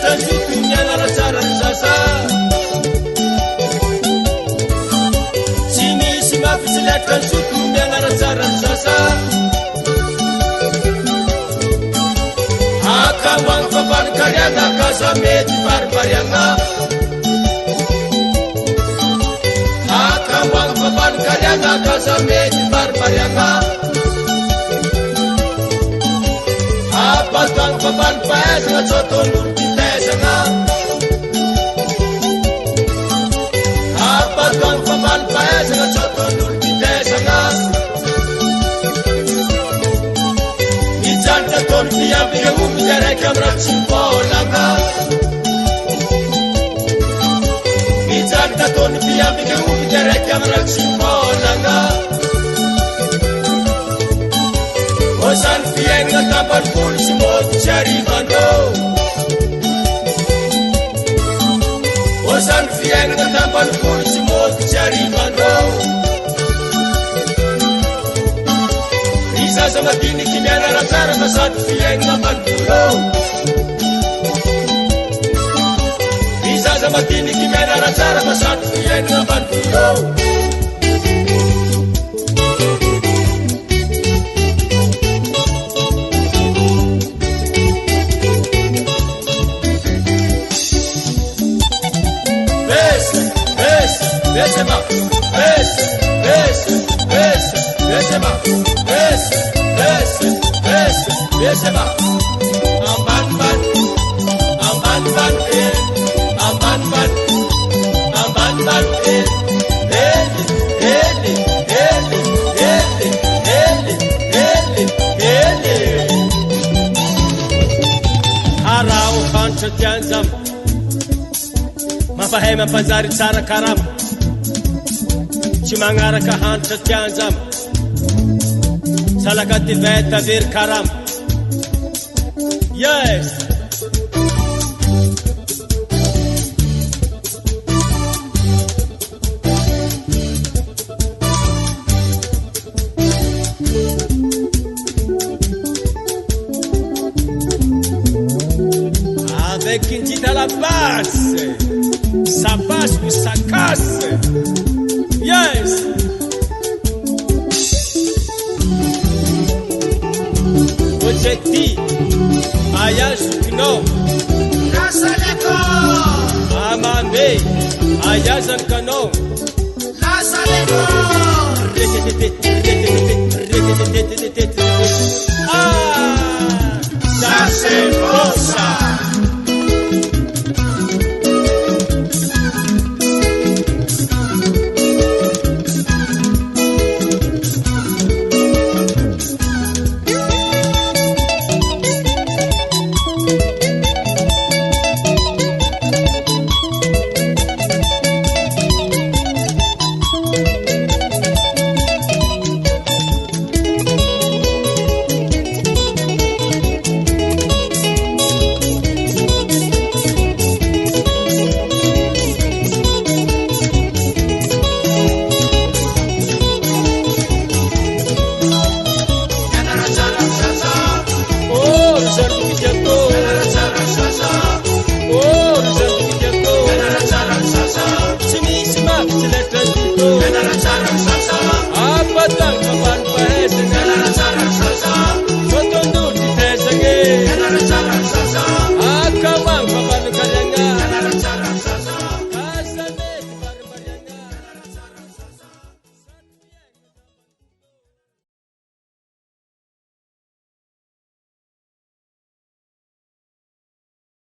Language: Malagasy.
tranzitumianaratsaranyzasa tsy misy mafitsilatra ny sotomianaratsarany zasa akamboagny fampanikariana kaza mety varivariagna akamboagny fampanikariana kaza mety varivariagna apatoagny fampanipahaizagna tsy ataon'olo titezagna apatoagny fampanipahaizagna tsy ataon'olo titezagna mijanitra ataony fiambigna omby ty araiky amy raha tsy mbolagna mijanitra ataony fiambigna omby ty araiky amy raha tsy mbolagna ozany fiaigna tamban'olo sy mody tsy arivandrô ozany fiaigna tamban'olo sy mody tsy arivandrô izaza madiniky mianaratsara fa sady fiaigna amban'olo izaza madiniky mianaratsara fa sady fiaigna amban'olo Besema, besema, besema, amban, harao fantra tianjam, mampahay mampanjary tsara karama. Tsy magnaraka hanitra tianjama salaka ty veta very karama yes avec une petite à la basse ça passe puis ça casse yes Ojeti ayazukino Lasaleko Amande ayazan kano Lasaleko